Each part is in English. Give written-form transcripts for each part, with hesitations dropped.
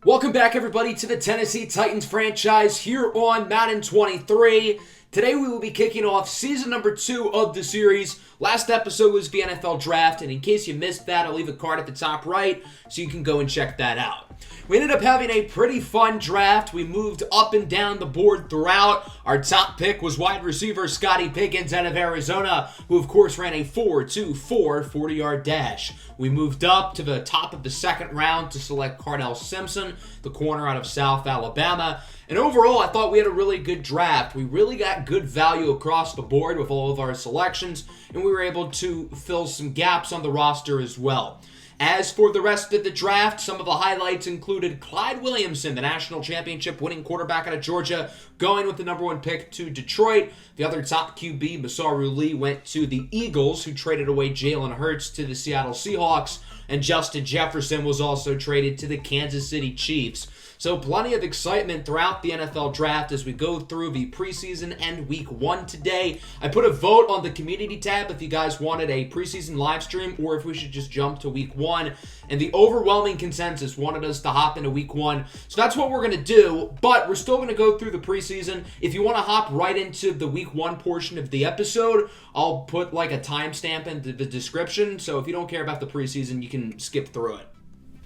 Welcome back, everybody, to the Tennessee Titans franchise here on Madden 23. Today we will be kicking off season number 2 of the series. Last episode was the NFL draft, and in case you missed that, I'll leave a card at the top right so you can go and check that out. We ended up having a pretty fun draft. We moved up and down the board throughout. Our top pick was wide receiver Scotty Pickens out of Arizona, who of course ran a 4.24 40-yard dash. We moved up to the top of the second round to select Cardell Simpson, the corner out of South Alabama. And overall, I thought we had a really good draft. We really got good value across the board with all of our selections, and we were able to fill some gaps on the roster as well. As for the rest of the draft, some of the highlights included Clyde Williamson, the national championship winning quarterback out of Georgia, going with the number 1 pick to Detroit. The other top QB, Masaru Lee, went to the Eagles, who traded away Jalen Hurts to the Seattle Seahawks. And Justin Jefferson was also traded to the Kansas City Chiefs. So plenty of excitement throughout the NFL draft as we go through the preseason and week 1 today. I put a vote on the community tab if you guys wanted a preseason live stream or if we should just jump to week 1. And the overwhelming consensus wanted us to hop into week 1. So that's what we're going to do, but we're still going to go through the preseason. If you want to hop right into the week 1 portion of the episode, I'll put like a timestamp in the description. So if you don't care about the preseason, you can skip through it.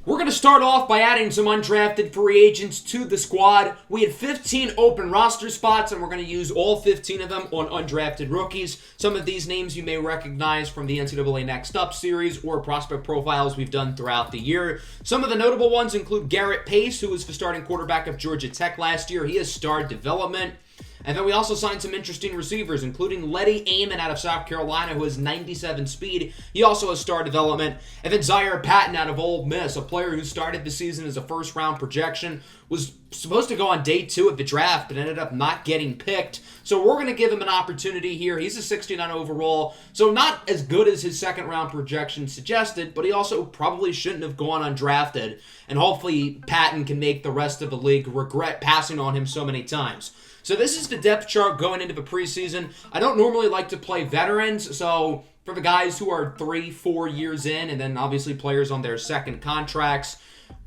We're going to start off by adding some undrafted free agents to the squad. We had 15 open roster spots, and we're going to use all 15 of them on undrafted rookies. Some of these names you may recognize from the NCAA Next Up series or prospect profiles we've done throughout the year. Some of the notable ones include Garrett Pace, who was the starting quarterback of Georgia Tech last year. He has starred development. And then we also signed some interesting receivers, including Letty Amon out of South Carolina, who has 97 speed. He also has star development. And then Zaire Patton out of Ole Miss, a player who started the season as a first-round projection, was supposed to go on day 2 of the draft, but ended up not getting picked. So we're going to give him an opportunity here. He's a 69 overall, so not as good as his second-round projection suggested, but he also probably shouldn't have gone undrafted. And hopefully Patton can make the rest of the league regret passing on him so many times. So this is the depth chart going into the preseason. I don't normally like to play veterans, so for the guys who are 3-4 years in, and then obviously players on their second contracts,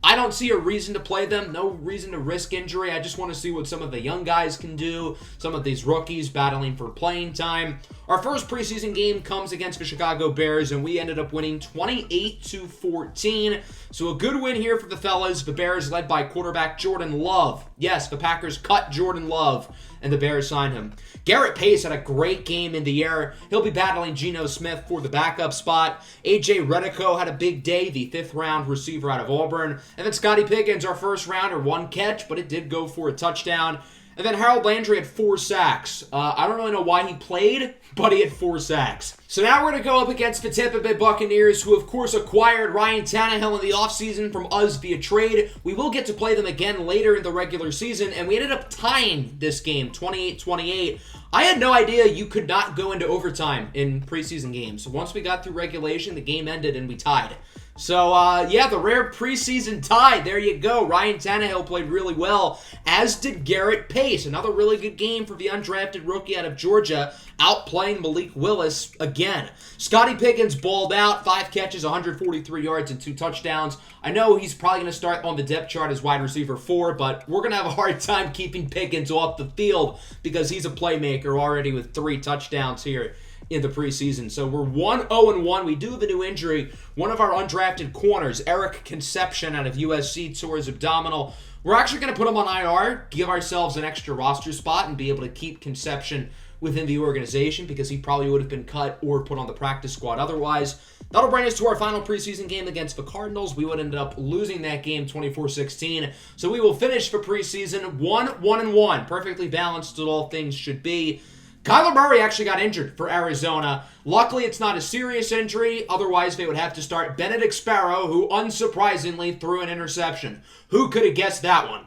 I don't see a reason to play them, no reason to risk injury. I just want to see what some of the young guys can do, some of these rookies battling for playing time. Our first preseason game comes against the Chicago Bears, and we ended up winning 28-14. So a good win here for the fellas. The Bears led by quarterback Jordan Love. Yes, the Packers cut Jordan Love, and the Bears signed him. Garrett Pace had a great game in the air. He'll be battling Geno Smith for the backup spot. A.J. Redico had a big day, the 5th-round receiver out of Auburn. And then Scotty Pickens, our first rounder, 1 catch, but it did go for a touchdown. And then Harold Landry had 4 sacks. I don't really know why he played, but he had 4 sacks. So now we're going to go up against the Tampa Bay Buccaneers, who of course acquired Ryan Tannehill in the offseason from us via trade. We will get to play them again later in the regular season, and we ended up tying this game, 28-28. I had no idea you could not go into overtime in preseason games. Once we got through regulation, the game ended and we tied. So, yeah, the rare preseason tie. There you go. Ryan Tannehill played really well, as did Garrett Pace. Another really good game for the undrafted rookie out of Georgia, outplaying Malik Willis again. Scotty Pickens balled out, 5 catches, 143 yards, and 2 touchdowns. I know he's probably going to start on the depth chart as wide receiver 4, but we're going to have a hard time keeping Pickens off the field because he's a playmaker already with 3 touchdowns here in the preseason. So we're 1-0-1. We do have a new injury. One of our undrafted corners, Eric Conception out of USC, tore his abdominal. We're actually going to put him on IR, give ourselves an extra roster spot, and be able to keep Conception within the organization because he probably would have been cut or put on the practice squad otherwise. That'll bring us to our final preseason game against the Cardinals. We would end up losing that game 24-16. So we will finish for preseason 1-1-1. Perfectly balanced as all things should be. Kyler Murray actually got injured for Arizona. Luckily, it's not a serious injury. Otherwise, they would have to start Benedict Sparrow, who unsurprisingly threw an interception. Who could have guessed that one?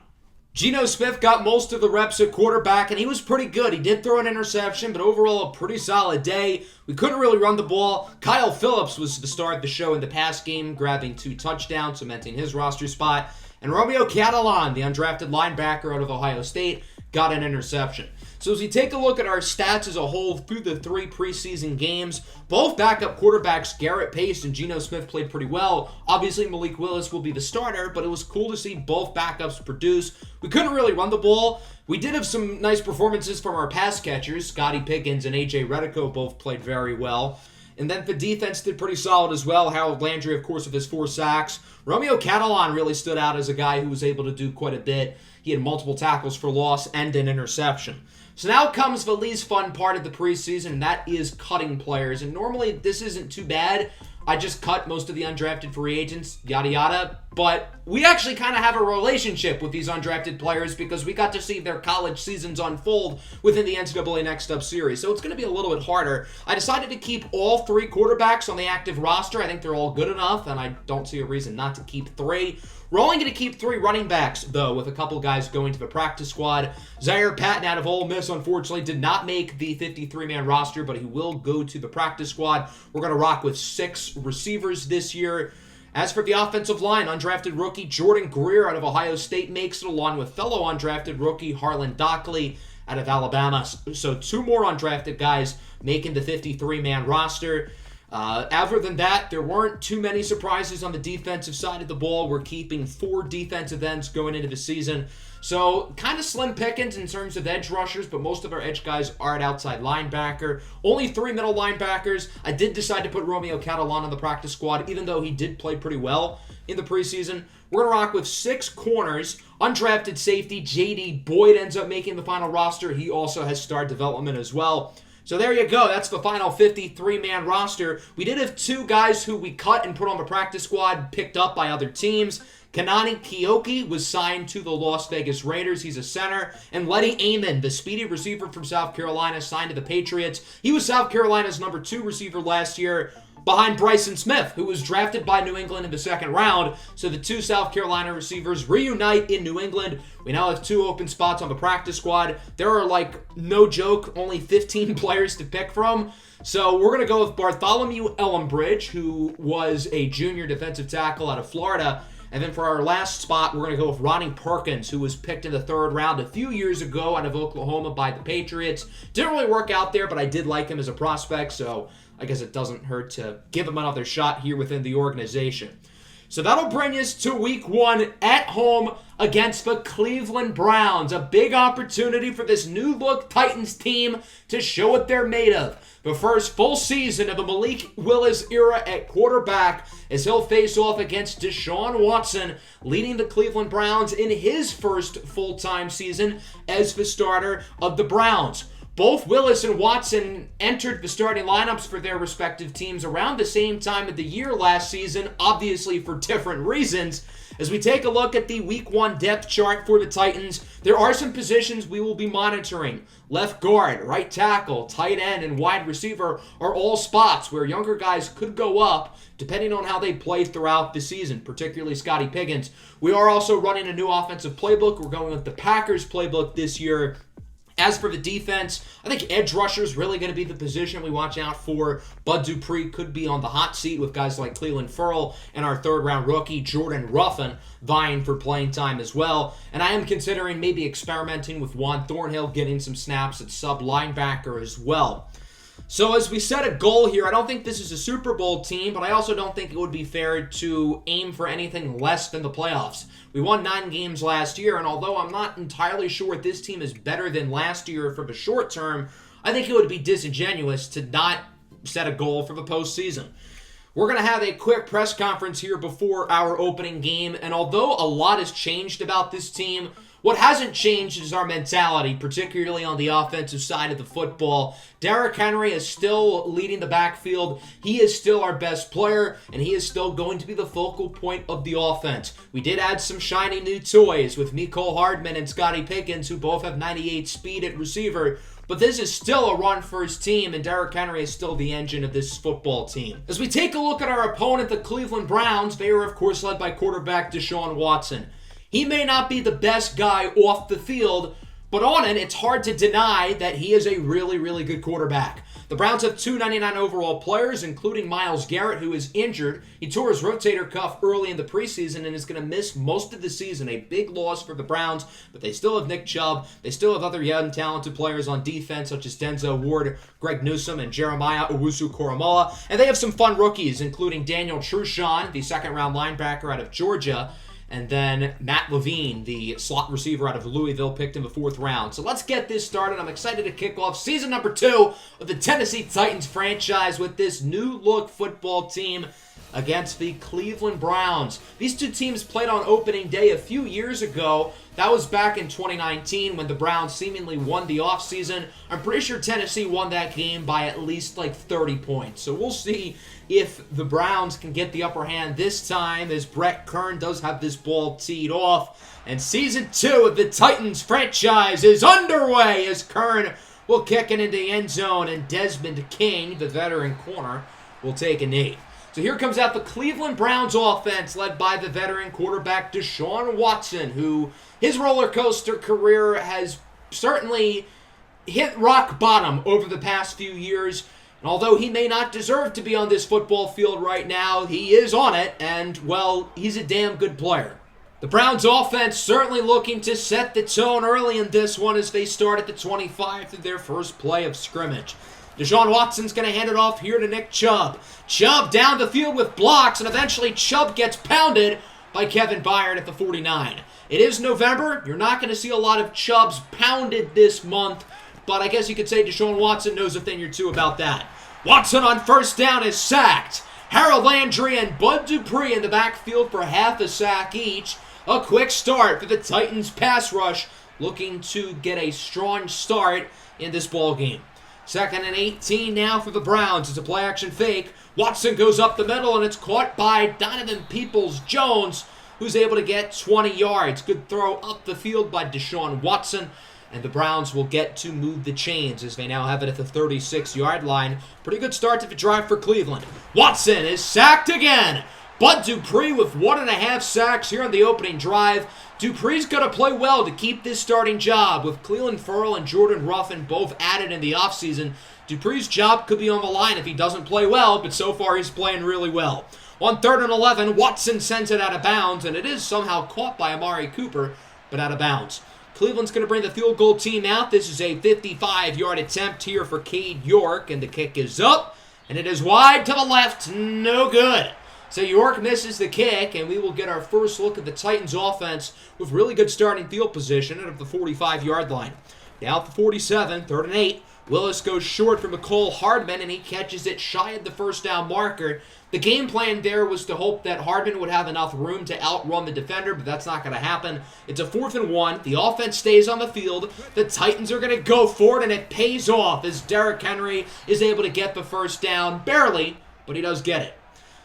Geno Smith got most of the reps at quarterback, and he was pretty good. He did throw an interception, but overall a pretty solid day. We couldn't really run the ball. Kyle Phillips was the star of the show in the pass game, grabbing 2 touchdowns, cementing his roster spot. And Romeo Catalan, the undrafted linebacker out of Ohio State, got an interception. So as we take a look at our stats as a whole through the 3 preseason games, both backup quarterbacks Garrett Pace and Geno Smith played pretty well. Obviously, Malik Willis will be the starter, but it was cool to see both backups produce. We couldn't really run the ball. We did have some nice performances from our pass catchers. Scotty Pickens and A.J. Redico both played very well. And then the defense did pretty solid as well. Harold Landry, of course, with his 4 sacks. Romeo Catalan really stood out as a guy who was able to do quite a bit. He had multiple tackles for loss and an interception. So now comes the least fun part of the preseason, and that is cutting players. And normally this isn't too bad. I just cut most of the undrafted free agents, yada yada. But we actually kind of have a relationship with these undrafted players because we got to see their college seasons unfold within the NCAA Next Up series. So it's going to be a little bit harder. I decided to keep all 3 quarterbacks on the active roster. I think they're all good enough, and I don't see a reason not to keep 3. We're only going to keep 3 running backs, though, with a couple guys going to the practice squad. Zaire Patton out of Ole Miss, unfortunately, did not make the 53-man roster, but he will go to the practice squad. We're going to rock with 6 receivers this year. As for the offensive line, undrafted rookie Jordan Greer out of Ohio State makes it, along with fellow undrafted rookie Harlan Dockley out of Alabama. So 2 more undrafted guys making the 53-man roster. Other than that, there weren't too many surprises on the defensive side of the ball. We're keeping 4 defensive ends going into the season. So kind of slim pickings in terms of edge rushers, but most of our edge guys are at outside linebacker. Only 3 middle linebackers. I did decide to put Romeo Catalan on the practice squad, even though he did play pretty well in the preseason. We're going to rock with 6 corners. Undrafted safety J.D. Boyd ends up making the final roster. He also has star development as well. So there you go. That's the final 53-man roster. We did have 2 guys who we cut and put on the practice squad picked up by other teams. Kanani Kioki was signed to the Las Vegas Raiders. He's a center. And Letty Amon, the speedy receiver from South Carolina, signed to the Patriots. He was South Carolina's number 2 receiver last year, behind Bryson Smith, who was drafted by New England in the 2nd round. So the 2 South Carolina receivers reunite in New England. We now have 2 open spots on the practice squad. There are, no joke, only 15 players to pick from. So we're going to go with Bartholomew Ellenbridge, who was a junior defensive tackle out of Florida. And then for our last spot, we're going to go with Ronnie Perkins, who was picked in the 3rd round a few years ago out of Oklahoma by the Patriots. Didn't really work out there, but I did like him as a prospect, so I guess it doesn't hurt to give him another shot here within the organization. So that'll bring us to week 1 at home against the Cleveland Browns. A big opportunity for this new-look Titans team to show what they're made of. The first full season of the Malik Willis era at quarterback, as he'll face off against Deshaun Watson, leading the Cleveland Browns in his first full-time season as the starter of the Browns. Both Willis and Watson entered the starting lineups for their respective teams around the same time of the year last season, obviously for different reasons. As we take a look at the Week 1 depth chart for the Titans, there are some positions we will be monitoring. Left guard, right tackle, tight end, and wide receiver are all spots where younger guys could go up depending on how they play throughout the season, particularly Scotty Pickens. We are also running a new offensive playbook. We're going with the Packers playbook this year. As for the defense, I think edge rusher is really going to be the position we watch out for. Bud Dupree could be on the hot seat with guys like Cleveland Ferrell and our 3rd-round rookie Jordan Ruffin vying for playing time as well. And I am considering maybe experimenting with Juan Thornhill getting some snaps at sub-linebacker as well. So as we set a goal here, I don't think this is a Super Bowl team, but I also don't think it would be fair to aim for anything less than the playoffs. We won 9 games last year, and although I'm not entirely sure this team is better than last year for the short term, I think it would be disingenuous to not set a goal for the postseason. We're going to have a quick press conference here before our opening game, and although a lot has changed about this team, what hasn't changed is our mentality, particularly on the offensive side of the football. Derrick Henry is still leading the backfield. He is still our best player, and he is still going to be the focal point of the offense. We did add some shiny new toys with Mecole Hardman and Scotty Pickens, who both have 98 speed at receiver. But this is still a run-first team, and Derrick Henry is still the engine of this football team. As we take a look at our opponent, the Cleveland Browns, they are, of course, led by quarterback Deshaun Watson. He may not be the best guy off the field, But on it, it's hard to deny that he is a really, really good quarterback. The Browns have 299 overall players, including Myles Garrett, who is injured. He tore his rotator cuff early in the preseason and is going to miss most of the season. A big loss for the Browns, but they still have Nick Chubb. They still have other young, talented players on defense, such as Denzel Ward, Greg Newsome, and Jeremiah Owusu-Koramoah. And they have some fun rookies, including Daniel Truchon, the second-round linebacker out of Georgia. And then Matt Levine, the slot receiver out of Louisville, picked in the 4th round. So let's get this started. I'm excited to kick off season number 2 of the Tennessee Titans franchise with this new-look football team against the Cleveland Browns. These two teams played on opening day a few years ago. That was back in 2019 when the Browns seemingly won the offseason. I'm pretty sure Tennessee won that game by at least like 30 points. So we'll see if the Browns can get the upper hand this time, as Brett Kern does have this ball teed off. And season 2 of the Titans franchise is underway as Kern will kick it into the end zone, and Desmond King, the veteran corner, will take a knee. So here comes out the Cleveland Browns offense led by the veteran quarterback Deshaun Watson, who his roller coaster career has certainly hit rock bottom over the past few years. And although he may not deserve to be on this football field right now, he is on it, and, well, he's a damn good player. The Browns offense certainly looking to set the tone early in this one as they start at the 25 through their first play of scrimmage. Deshaun Watson's going to hand it off here to Nick Chubb. Chubb down the field with blocks, and eventually Chubb gets pounded by Kevin Byard at the 49. It is November. You're not going to see a lot of Chubbs pounded this month, but I guess you could say Deshaun Watson knows a thing or two about that. Watson on first down is sacked. Harold Landry and Bud Dupree in the backfield for half a sack each. A quick start for the Titans pass rush, looking to get a strong start in this ball game. 2nd and 18 now for the Browns. It's a play-action fake. Watson goes up the middle, and it's caught by Donovan Peoples-Jones, who's able to get 20 yards. Good throw up the field by Deshaun Watson, and the Browns will get to move the chains as they now have it at the 36-yard line. Pretty good start to the drive for Cleveland. Watson is sacked again. Bud Dupree with 1.5 sacks here on the opening drive. Dupree's going to play well to keep this starting job. With Cleveland Ferrell and Jordan Ruffin both added in the offseason, Dupree's job could be on the line if he doesn't play well, but so far he's playing really well. On 3rd and 11, Watson sends it out of bounds, and it is somehow caught by Amari Cooper, but out of bounds. Cleveland's going to bring the field goal team out. This is a 55-yard attempt here for Cade York, and the kick is up, and it is wide to the left. No good. So York misses the kick, and we will get our first look at the Titans offense with really good starting field position at the 45-yard line. Now at the 47, 3rd and 8, Willis goes short for McCole Hardman, and he catches it shy of the first down marker. The game plan there was to hope that Hardman would have enough room to outrun the defender, but that's not going to happen. It's a 4th and 1. The offense stays on the field. The Titans are going to go for it, and it pays off as Derrick Henry is able to get the first down. Barely, but he does get it.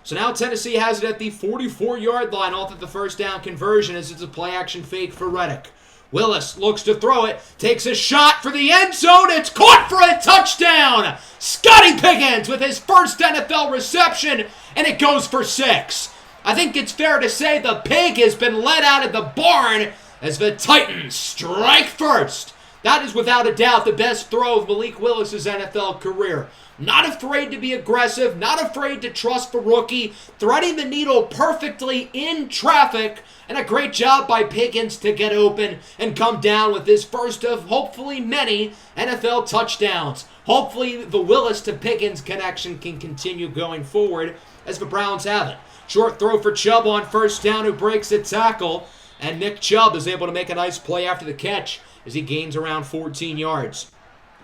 So now Tennessee has it at the 44-yard line off of the first down conversion as it's a play-action fake for Reddick. Willis looks to throw it, takes a shot for the end zone. It's caught for a touchdown. Scotty Pickens with his first NFL reception, and it goes for 6. I think it's fair to say the pig has been let out of the barn as the Titans strike first. That is without a doubt the best throw of Malik Willis' NFL career. Not afraid to be aggressive, not afraid to trust the rookie, threading the needle perfectly in traffic, and a great job by Pickens to get open and come down with his first of hopefully many NFL touchdowns. Hopefully the Willis to Pickens connection can continue going forward as the Browns have it. Short throw for Chubb on first down, who breaks a tackle, and Nick Chubb is able to make a nice play after the catch as he gains around 14 yards.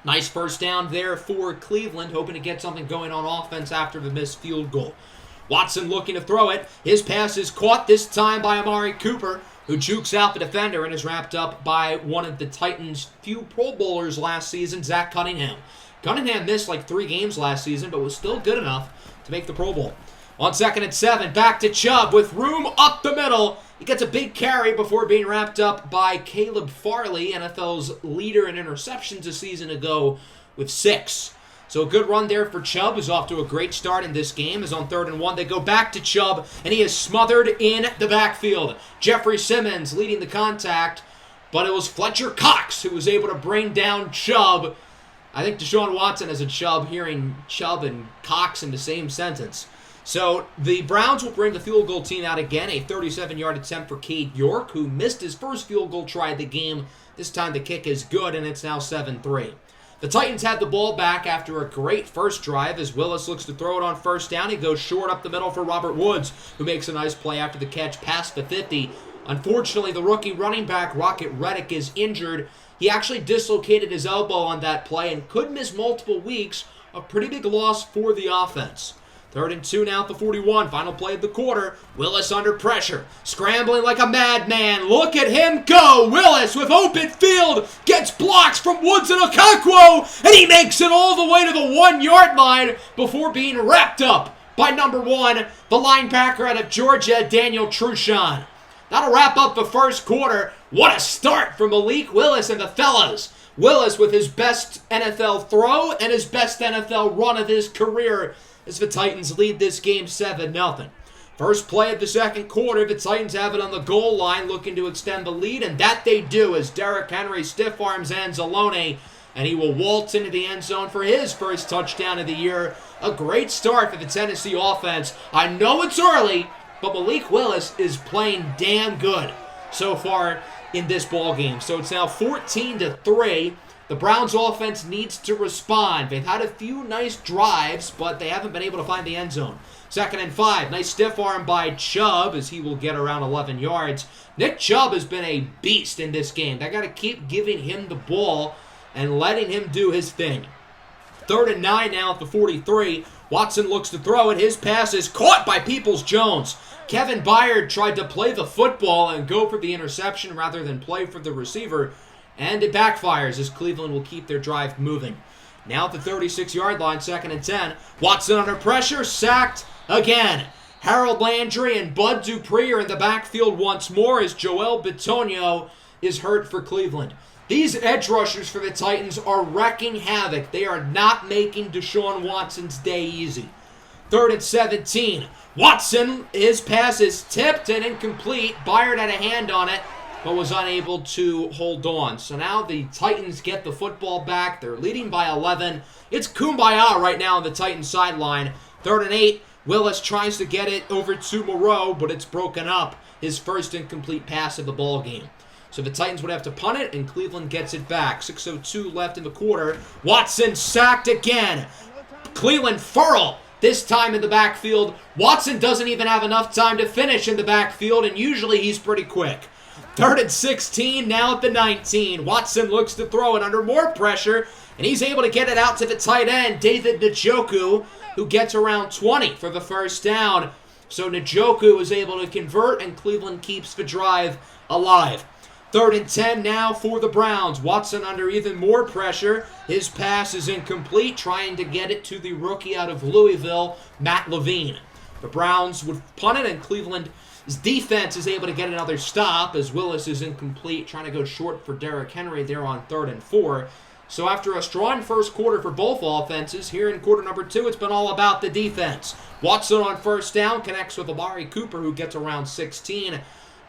Nice first down there for Cleveland, hoping to get something going on offense after the missed field goal. Watson looking to throw it. His pass is caught this time by Amari Cooper, who jukes out the defender and is wrapped up by one of the Titans' few Pro Bowlers last season, Zach Cunningham. Cunningham missed like 3 games last season, but was still good enough to make the Pro Bowl. On 2nd and 7, back to Chubb with room up the middle. He gets a big carry before being wrapped up by Caleb Farley, NFL's leader in interceptions a season ago, with 6. So a good run there for Chubb, who's off to a great start in this game. As on 3rd and 1, they go back to Chubb, and he is smothered in the backfield. Jeffrey Simmons leading the contact, but it was Fletcher Cox who was able to bring down Chubb. I think Deshaun Watson has a Chubb, hearing Chubb and Cox in the same sentence. So the Browns will bring the field goal team out again, a 37-yard attempt for Cade York, who missed his first field goal try of the game. This time the kick is good, and it's now 7-3. The Titans had the ball back after a great first drive as Willis looks to throw it on first down. He goes short up the middle for Robert Woods, who makes a nice play after the catch past the 50. Unfortunately, the rookie running back, Rocket Reddick, is injured. He actually dislocated his elbow on that play and could miss multiple weeks, a pretty big loss for the offense. 3rd and 2 now at the 41. Final play of the quarter. Willis under pressure. Scrambling like a madman. Look at him go. Willis with open field. Gets blocks from Woods and Okonkwo. And he makes it all the way to the 1-yard line before being wrapped up by number 1, the linebacker out of Georgia, Daniel Truchon. That'll wrap up the first quarter. What a start for Malik Willis and the fellas. Willis with his best NFL throw and his best NFL run of his career as the Titans lead this game 7-0. First play of the second quarter, the Titans have it on the goal line looking to extend the lead, and that they do as Derrick Henry stiff arms Anzalone, and he will waltz into the end zone for his first touchdown of the year. A great start for the Tennessee offense. I know it's early, but Malik Willis is playing damn good so far in this ball game. So it's now 14-3. The Browns offense needs to respond. They've had a few nice drives, but they haven't been able to find the end zone. 2nd and 5. Nice stiff arm by Chubb as he will get around 11 yards. Nick Chubb has been a beast in this game. They got to keep giving him the ball and letting him do his thing. 3rd and 9 now at the 43. Watson looks to throw it. His pass is caught by Peoples-Jones. Kevin Byard tried to play the football and go for the interception rather than play for the receiver. And it backfires as Cleveland will keep their drive moving. Now at the 36-yard line, 2nd and 10. Watson under pressure, sacked again. Harold Landry and Bud Dupree are in the backfield once more as Joel Bitonio is hurt for Cleveland. These edge rushers for the Titans are wrecking havoc. They are not making Deshaun Watson's day easy. 3rd and 17. Watson, his pass is tipped and incomplete. Byard had a hand on it, but was unable to hold on. So now the Titans get the football back. They're leading by 11. It's kumbaya right now on the Titans sideline. 3rd and 8. Willis tries to get it over to Moreau, but it's broken up. His first incomplete pass of the ball game. So the Titans would have to punt it, and Cleveland gets it back. 6:02 left in the quarter. Watson sacked again. Cleveland furl, this time in the backfield. Watson doesn't even have enough time to finish in the backfield, and usually he's pretty quick. 3rd and 16, now at the 19. Watson looks to throw it under more pressure, and he's able to get it out to the tight end, David Njoku, who gets around 20 for the first down. So Njoku is able to convert, and Cleveland keeps the drive alive. 3rd and 10 now for the Browns. Watson under even more pressure. His pass is incomplete, trying to get it to the rookie out of Louisville, Matt Levine. The Browns would punt it, and Cleveland's defense is able to get another stop as Willis is incomplete, trying to go short for Derrick Henry there on 3rd and 4. So after a strong first quarter for both offenses, here in quarter number 2, it's been all about the defense. Watson on first down connects with Amari Cooper, who gets around 16.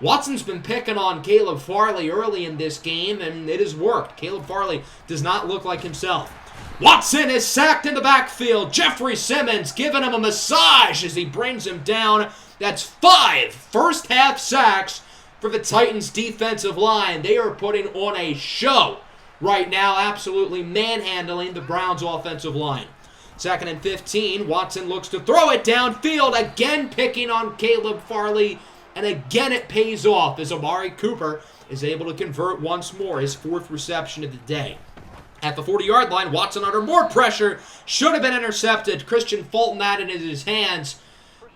Watson's been picking on Caleb Farley early in this game, and it has worked. Caleb Farley does not look like himself. Watson is sacked in the backfield. Jeffrey Simmons giving him a massage as he brings him down. That's 5 first-half sacks for the Titans' defensive line. They are putting on a show right now, absolutely manhandling the Browns' offensive line. 2nd and 15, Watson looks to throw it downfield, again picking on Caleb Farley, and again it pays off as Amari Cooper is able to convert once more, his 4th reception of the day. At the 40-yard line, Watson under more pressure, should have been intercepted. Christian Fulton had it in his hands,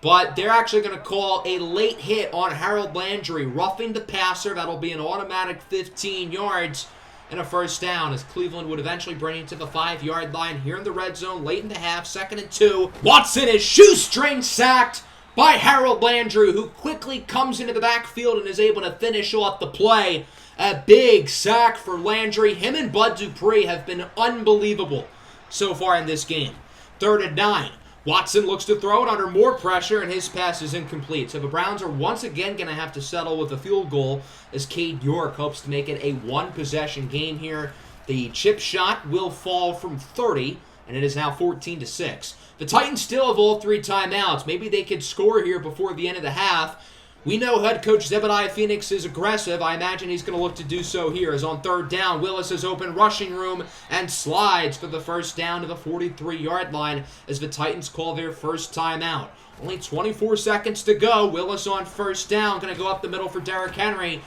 but they're actually going to call a late hit on Harold Landry, roughing the passer. That'll be an automatic 15 yards and a first down as Cleveland would eventually bring it to the 5-yard line here in the red zone late in the half. 2nd and 2. Watson is shoestring sacked by Harold Landry, who quickly comes into the backfield and is able to finish off the play. A big sack for Landry. Him and Bud Dupree have been unbelievable so far in this game. 3rd and 9. Watson looks to throw it under more pressure, and his pass is incomplete. So the Browns are once again going to have to settle with a field goal as Cade York hopes to make it a one-possession game here. The chip shot will fall from 30, and it is now 14-6. The Titans still have all 3 timeouts. Maybe they could score here before the end of the half. We know head coach Zebediah Phoenix is aggressive. I imagine he's going to look to do so here. As on 3rd down, Willis has open rushing room and slides for the first down to the 43-yard line as the Titans call their first timeout. Only 24 seconds to go. Willis on 1st down. Going to go up the middle for Derrick Henry.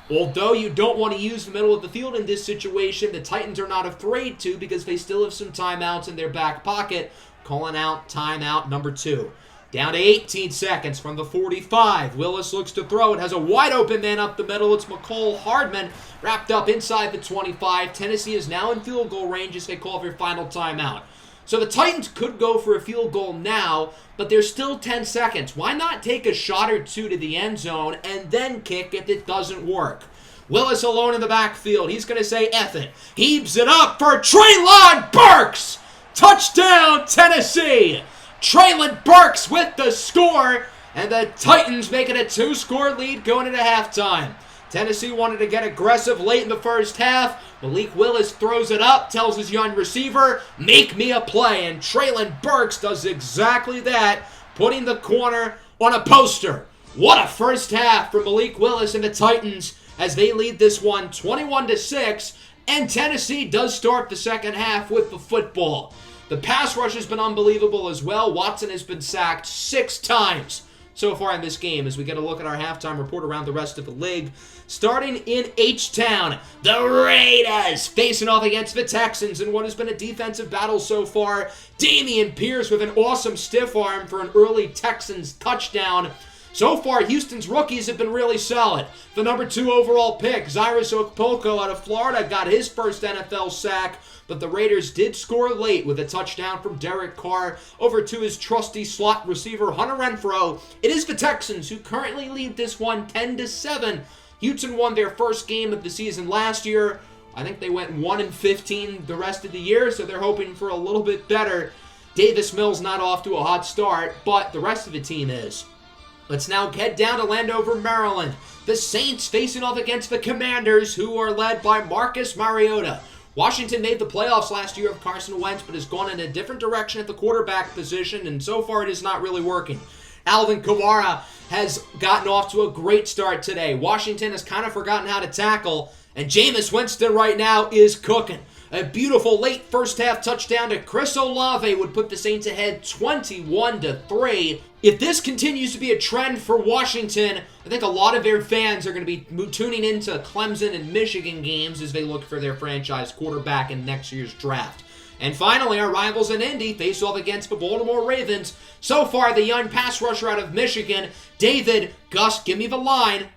Although you don't want to use the middle of the field in this situation, the Titans are not afraid to because they still have some timeouts in their back pocket. Calling out timeout number 2. Down to 18 seconds from the 45. Willis looks to throw. It has a wide open man up the middle. It's McCole Hardman wrapped up inside the 25. Tennessee is now in field goal range as they call their final timeout. So the Titans could go for a field goal now, but there's still 10 seconds. Why not take a shot or two to the end zone and then kick if it doesn't work? Willis alone in the backfield. He's going to say F it. Heaves it up for Treylon Burks. Touchdown, Tennessee. Treylon Burks with the score, and the Titans make it a 2-score lead going into halftime. Tennessee wanted to get aggressive late in the first half. Malik Willis throws it up, tells his young receiver, make me a play, and Treylon Burks does exactly that, putting the corner on a poster. What a first half for Malik Willis and the Titans as they lead this one 21-6, and Tennessee does start the second half with the football. The pass rush has been unbelievable as well. Watson has been sacked 6 times so far in this game as we get a look at our halftime report around the rest of the league. Starting in H-Town, the Raiders facing off against the Texans in what has been a defensive battle so far. Dameon Pierce with an awesome stiff arm for an early Texans touchdown. So far, Houston's rookies have been really solid. The number 2 overall pick, Cyrus Okpoko out of Florida, got his first NFL sack, but the Raiders did score late with a touchdown from Derek Carr over to his trusty slot receiver, Hunter Renfrow. It is the Texans who currently lead this one 10-7. Houston won their first game of the season last year. I think they went 1-15 the rest of the year, so they're hoping for a little bit better. Davis Mills not off to a hot start, but the rest of the team is. Let's now head down to Landover, Maryland. The Saints facing off against the Commanders, who are led by Marcus Mariota. Washington made the playoffs last year of Carson Wentz, but has gone in a different direction at the quarterback position, and so far it is not really working. Alvin Kamara has gotten off to a great start today. Washington has kind of forgotten how to tackle, and Jameis Winston right now is cooking. A beautiful late first half touchdown to Chris Olave would put the Saints ahead 21-3. If this continues to be a trend for Washington, I think a lot of their fans are going to be tuning into Clemson and Michigan games as they look for their franchise quarterback in next year's draft. And finally, our rivals in Indy face off against the Baltimore Ravens. So far, the young pass rusher out of Michigan, David Gus, give me the line.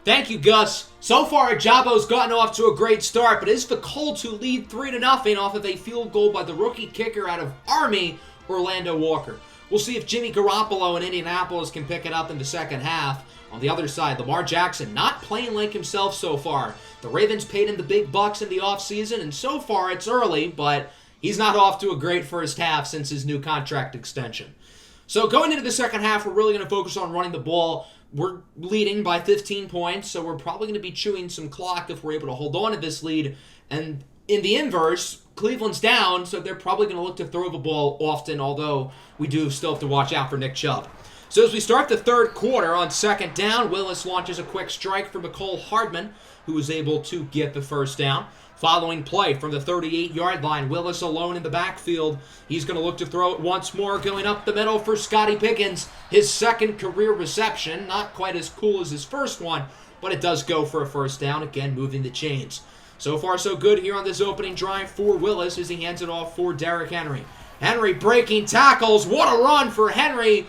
Thank you, Gus. So far, Ajabo's gotten off to a great start, but it's the Colts who lead 3-0 off of a field goal by the rookie kicker out of Army, Orlando Walker. We'll see if Jimmy Garoppolo in Indianapolis can pick it up in the second half. On the other side, Lamar Jackson not playing like himself so far. The Ravens paid him the big bucks in the offseason, and so far it's early, but he's not off to a great first half since his new contract extension. So going into the second half, we're really going to focus on running the ball. We're leading by 15 points, so we're probably going to be chewing some clock if we're able to hold on to this lead. And in the inverse, Cleveland's down, so they're probably going to look to throw the ball often, although we do still have to watch out for Nick Chubb. So as we start the third quarter on second down, Willis launches a quick strike for McCole Hardman, who was able to get the first down. Following play from the 38-yard line, Willis alone in the backfield. He's going to look to throw it once more, going up the middle for Scotty Pickens. His second career reception, not quite as cool as his first one, but it does go for a first down, again moving the chains. So far so good here on this opening drive for Willis as he hands it off for Derrick Henry. Henry breaking tackles. What a run for Henry.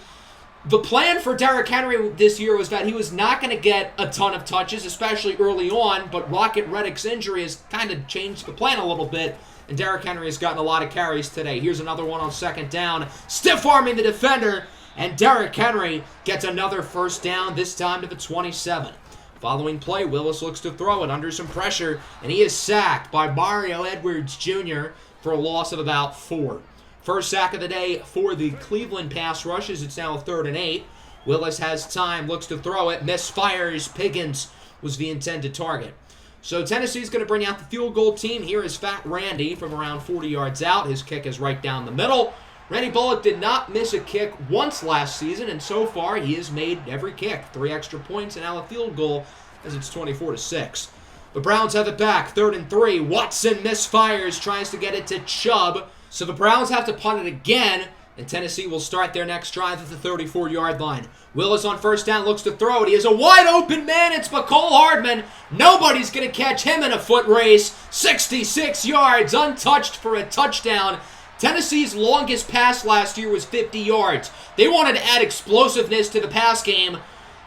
The plan for Derrick Henry this year was that he was not going to get a ton of touches, especially early on, but Rocket Reddick's injury has kind of changed the plan a little bit, and Derrick Henry has gotten a lot of carries today. Here's another one on second down, stiff-arming the defender, and Derrick Henry gets another first down, this time to the 27. Following play, Willis looks to throw it under some pressure, and he is sacked by Mario Edwards Jr., for a loss of about 4. First sack of the day for the Cleveland pass rushes. It's now a 3rd and 8. Willis has time, looks to throw it, misfires. Pickens was the intended target. So Tennessee's going to bring out the field goal team. Here is Fat Randy from around 40 yards out. His kick is right down the middle. Randy Bullock did not miss a kick once last season, and so far he has made every kick. 3 extra points and now a field goal as it's 24-6. The Browns have it back, 3rd and 3. Watson misfires, tries to get it to Chubb. So the Browns have to punt it again, and Tennessee will start their next drive at the 34-yard line. Willis on first down looks to throw it. He is a wide open man. It's McCole Hardman. Nobody's going to catch him in a foot race. 66 yards, untouched for a touchdown. Tennessee's longest pass last year was 50 yards. They wanted to add explosiveness to the pass game,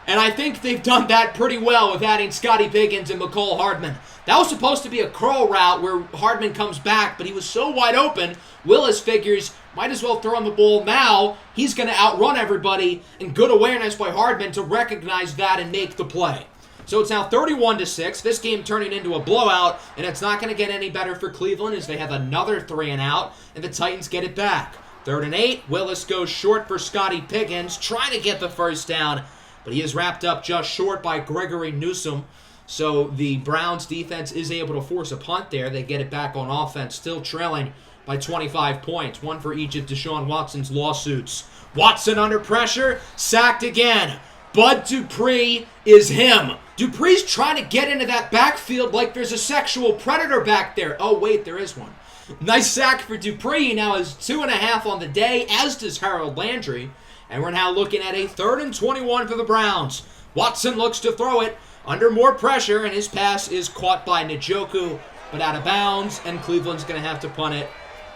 and I think they've done that pretty well with adding Scotty Pickens and McCole Hardman. That was supposed to be a curl route where Hardman comes back, but he was so wide open, Willis figures, might as well throw him the ball now. He's going to outrun everybody, and good awareness by Hardman to recognize that and make the play. So it's now 31-6. This game turning into a blowout, and it's not going to get any better for Cleveland as they have another 3 and out, and the Titans get it back. 3rd and 8. Willis goes short for Scotty Pickens, trying to get the first down, but he is wrapped up just short by Gregory Newsome. So the Browns defense is able to force a punt there. They get it back on offense, still trailing by 25 points. 1 for each of Deshaun Watson's lawsuits. Watson under pressure, sacked again. Bud Dupree is him. Dupree's trying to get into that backfield like there's a sexual predator back there. Oh, wait, there is one. Nice sack for Dupree. He now has 2.5 on the day, as does Harold Landry. And we're now looking at a 3rd and 21 for the Browns. Watson looks to throw it under more pressure, and his pass is caught by Njoku, but out of bounds, and Cleveland's going to have to punt it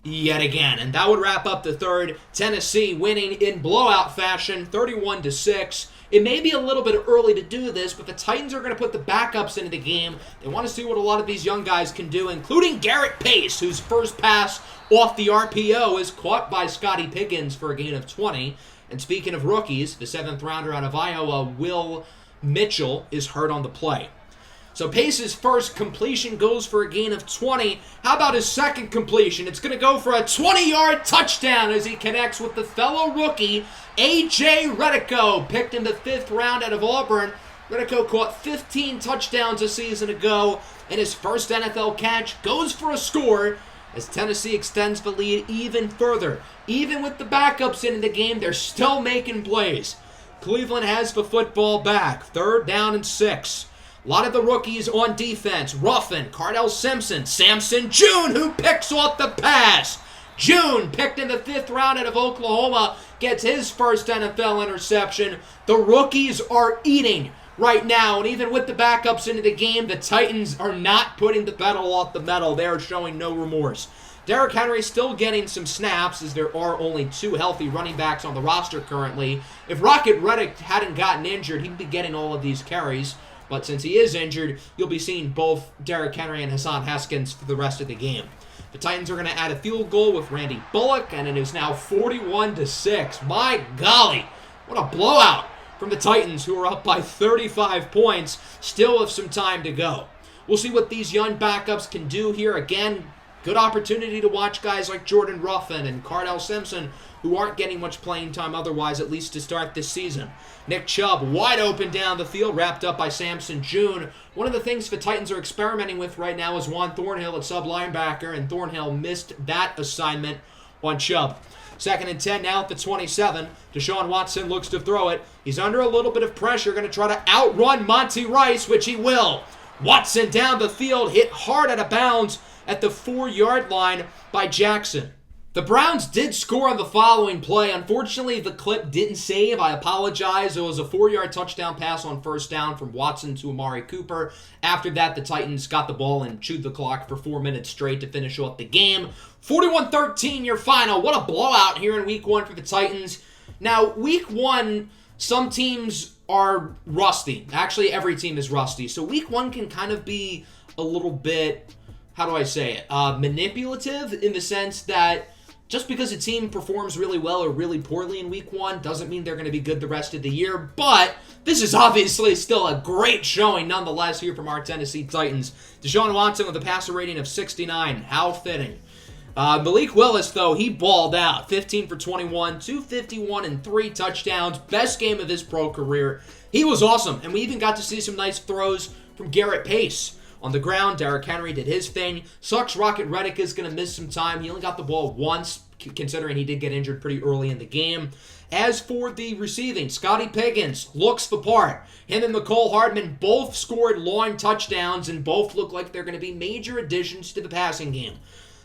yet again. And that would wrap up the 3rd. Tennessee winning in blowout fashion, 31-6. It may be a little bit early to do this, but the Titans are going to put the backups into the game. They want to see what a lot of these young guys can do, including Garrett Pace, whose first pass off the RPO is caught by Scotty Pickens for a gain of 20. And speaking of rookies, the 7th rounder out of Iowa, Will Mitchell, is hurt on the play. So Pace's first completion goes for a gain of 20. How about his second completion? It's going to go for a 20-yard touchdown as he connects with the fellow rookie, A.J. Redico, picked in the 5th round out of Auburn. Redico caught 15 touchdowns a season ago, and his first NFL catch goes for a score as Tennessee extends the lead even further. Even with the backups in the game, they're still making plays. Cleveland has the football back. 3rd down and 6. A lot of the rookies on defense. Ruffin, Cardell Simpson, Samson June, who picks off the pass. June, picked in the 5th round out of Oklahoma, gets his first NFL interception. The rookies are eating right now, and even with the backups into the game, the Titans are not putting the pedal off the metal. They are showing no remorse. Derrick Henry still getting some snaps as there are only 2 healthy running backs on the roster currently. If Rocket Reddick hadn't gotten injured, he'd be getting all of these carries. But since he is injured, you'll be seeing both Derrick Henry and Hassan Haskins for the rest of the game. The Titans are going to add a field goal with Randy Bullock, and it is now 41-6. My golly, what a blowout from the Titans, who are up by 35 points, still with some time to go. We'll see what these young backups can do here. Again, good opportunity to watch guys like Jordan Ruffin and Cardell Simpson, who aren't getting much playing time otherwise, at least to start this season. Nick Chubb, wide open down the field, wrapped up by Samson June. One of the things the Titans are experimenting with right now is Juan Thornhill at sub-linebacker, and Thornhill missed that assignment on Chubb. 2nd and 10 now at the 27. Deshaun Watson looks to throw it. He's under a little bit of pressure, going to try to outrun Monty Rice, which he will. Watson down the field, hit hard out of bounds at the 4-yard line by Jackson. The Browns did score on the following play. Unfortunately, the clip didn't save. I apologize. It was a 4-yard touchdown pass on first down from Watson to Amari Cooper. After that, the Titans got the ball and chewed the clock for 4 minutes straight to finish off the game. 41-13 your final. What a blowout here in Week 1 for the Titans. Now, Week 1, some teams are rusty. Actually, every team is rusty. So Week 1 can kind of be a little bit, how do I say it, manipulative in the sense that just because a team performs really well or really poorly in Week 1 doesn't mean they're going to be good the rest of the year. But this is obviously still a great showing nonetheless here from our Tennessee Titans. Deshaun Watson with a passer rating of 69. How fitting. Malik Willis, though, he balled out. 15 for 21, 251, and 3 touchdowns. Best game of his pro career. He was awesome, and we even got to see some nice throws from Garrett Pace. On the ground, Derrick Henry did his thing. Sucks Rocket Reddick is going to miss some time. He only got the ball once, considering he did get injured pretty early in the game. As for the receiving, Scotty Pickens looks the part. Him and McCole Hardman both scored long touchdowns and both look like they're going to be major additions to the passing game.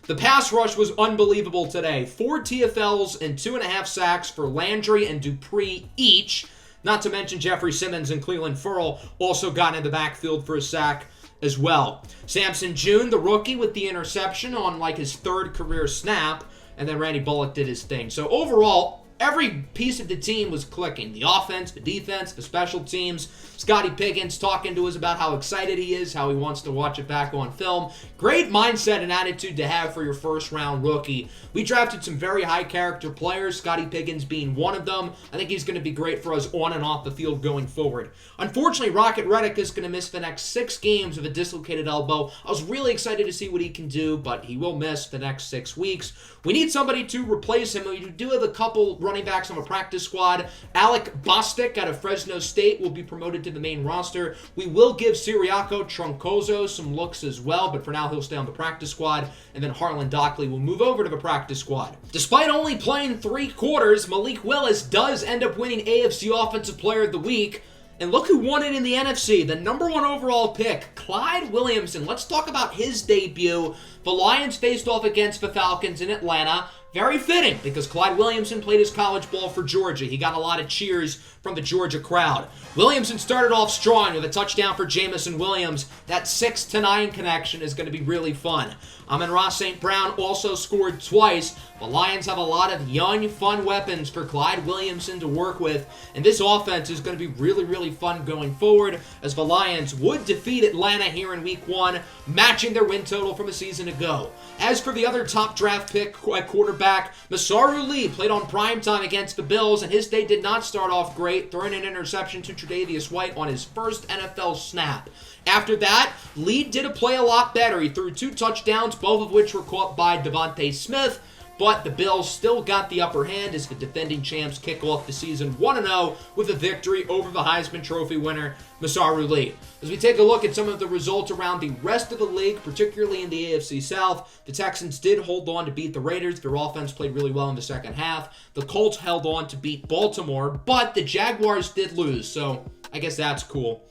The pass rush was unbelievable today. 4 TFLs and 2.5 sacks for Landry and Dupree each. Not to mention Jeffrey Simmons and Cleveland Ferrell also got in the backfield for a sack as well. Samson June, the rookie, with the interception on like his 3rd career snap. And then Randy Bullock did his thing. So overall, every piece of the team was clicking. The offense, the defense, the special teams. Scotty Pickens talking to us about how excited he is, how he wants to watch it back on film. Great mindset and attitude to have for your first-round rookie. We drafted some very high-character players, Scotty Pickens being one of them. I think he's going to be great for us on and off the field going forward. Unfortunately, Rocket Reddick is going to miss the next 6 games with a dislocated elbow. I was really excited to see what he can do, but he will miss the next 6 weeks. We need somebody to replace him. We do have a couple running backs on the practice squad. Alec Bostic out of Fresno State will be promoted to the main roster. We will give Siriaco Troncoso some looks as well, but for now he'll stay on the practice squad, and then Harlan Dockley will move over to the practice squad. Despite only playing 3 quarters, Malik Willis does end up winning AFC Offensive Player of the Week. And look who won it in the NFC, the number 1 overall pick, Clyde Williamson. Let's talk about his debut. The Lions faced off against the Falcons in Atlanta. Very fitting, because Clyde Williamson played his college ball for Georgia. He got a lot of cheers from the Georgia crowd. Williamson started off strong with a touchdown for Jamison Williams. That 6-9 connection is going to be really fun. Amon-Ra St. Brown also scored twice. The Lions have a lot of young, fun weapons for Clyde Williamson to work with, and this offense is going to be really, really fun going forward, as the Lions would defeat Atlanta here in Week 1, matching their win total from a season ago. As for the other top draft pick at quarterback, Masaru Lee played on primetime against the Bills, and his day did not start off great, throwing an interception to Tre'Davious White on his first NFL snap. After that, Lee did play a lot better. He threw 2 touchdowns, both of which were caught by Devontae Smith, but the Bills still got the upper hand as the defending champs kick off the season 1-0 with a victory over the Heisman Trophy winner, Masaru Lee. As we take a look at some of the results around the rest of the league, particularly in the AFC South, the Texans did hold on to beat the Raiders. Their offense played really well in the second half. The Colts held on to beat Baltimore, but the Jaguars did lose, so I guess that's cool.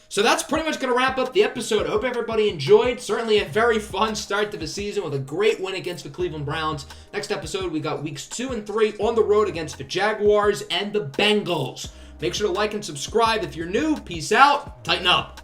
So that's pretty much going to wrap up the episode. I hope everybody enjoyed. Certainly a very fun start to the season with a great win against the Cleveland Browns. Next episode, we got weeks 2 and 3 on the road against the Jaguars and the Bengals. Make sure to like and subscribe if you're new. Peace out. Tighten up.